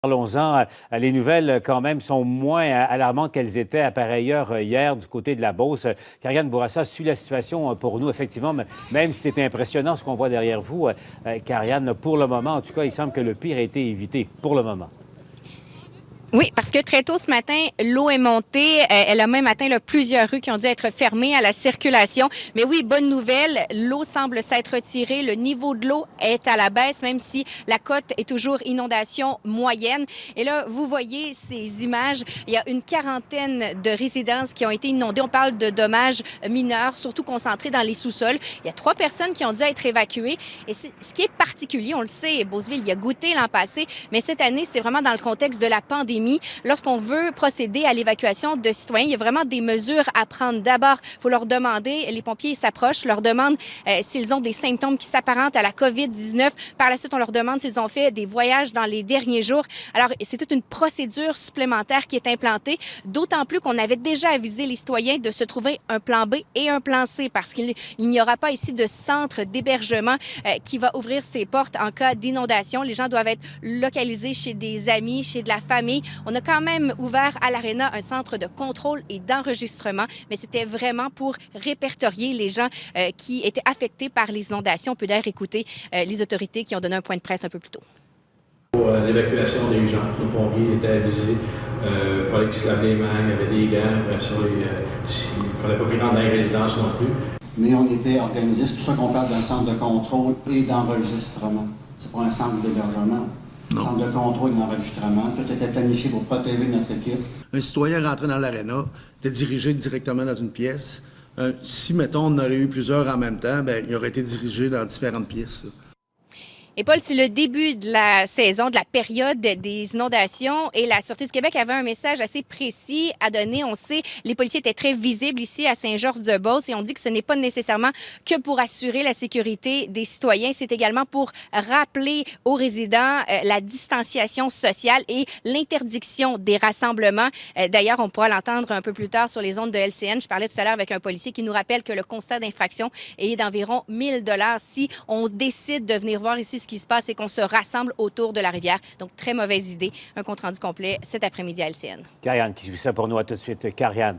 Parlons-en. Les nouvelles, quand même, sont moins alarmantes qu'elles étaient à pareille heure hier du côté de la Beauce. Kariane Bourassa suit la situation pour nous, effectivement, même si c'est impressionnant ce qu'on voit derrière vous, Kariane, pour le moment, en tout cas, il semble que le pire a été évité, pour le moment. Oui, parce que très tôt ce matin, l'eau est montée. Elle a même atteint plusieurs rues qui ont dû être fermées à la circulation. Mais oui, bonne nouvelle, l'eau semble s'être retirée. Le niveau de l'eau est à la baisse, même si la côte est toujours inondation moyenne. Et là, vous voyez ces images. Il y a une quarantaine de résidences qui ont été inondées. On parle de dommages mineurs, surtout concentrés dans les sous-sols. Il y a 3 personnes qui ont dû être évacuées. Et ce qui est particulier, on le sait, Beauceville y a goûté l'an passé, mais cette année, c'est vraiment dans le contexte de la pandémie. Lorsqu'on veut procéder à l'évacuation de citoyens, il y a vraiment des mesures à prendre. D'abord, il faut leur demander, les pompiers s'approchent, leur demandent s'ils ont des symptômes qui s'apparentent à la COVID-19. Par la suite, on leur demande s'ils ont fait des voyages dans les derniers jours. Alors, c'est toute une procédure supplémentaire qui est implantée, d'autant plus qu'on avait déjà avisé les citoyens de se trouver un plan B et un plan C parce qu'il n'y aura pas ici de centre d'hébergement qui va ouvrir ses portes en cas d'inondation. Les gens doivent être localisés chez des amis, chez de la famille. On a quand même ouvert à l'Arena un centre de contrôle et d'enregistrement, mais c'était vraiment pour répertorier les gens qui étaient affectés par les inondations. On peut d'ailleurs écouter les autorités qui ont donné un point de presse un peu plus tôt. Pour l'évacuation des gens, les pompiers étaient avisés. Il fallait qu'ils se lavent les mains, il y avait des gants. Il ne fallait pas qu'ils rentrent dans les résidences non plus. Mais on était organisé, c'est pour ça qu'on parle d'un centre de contrôle et d'enregistrement. C'est pas un centre d'hébergement. Non. Centre de contrôle et d'enregistrement. Tout était planifié pour protéger notre équipe. Un citoyen rentré dans l'aréna était dirigé directement dans une pièce. Si, mettons, on aurait eu plusieurs en même temps, bien, il aurait été dirigé dans différentes pièces. Et Paul, c'est le début de la saison, de la période des inondations et la Sûreté du Québec avait un message assez précis à donner. On sait, les policiers étaient très visibles ici à Saint-Georges-de-Beauce et on dit que ce n'est pas nécessairement que pour assurer la sécurité des citoyens, c'est également pour rappeler aux résidents la distanciation sociale et l'interdiction des rassemblements. D'ailleurs, on pourra l'entendre un peu plus tard sur les ondes de LCN. Je parlais tout à l'heure avec un policier qui nous rappelle que le constat d'infraction est d'environ 1 000 $ si on décide de venir voir ici ce qui se passe et qu'on se rassemble autour de la rivière. Donc, très mauvaise idée. Un compte-rendu complet cet après-midi à LCN. Kariane qui suit ça pour nous. À tout de suite, Kariane.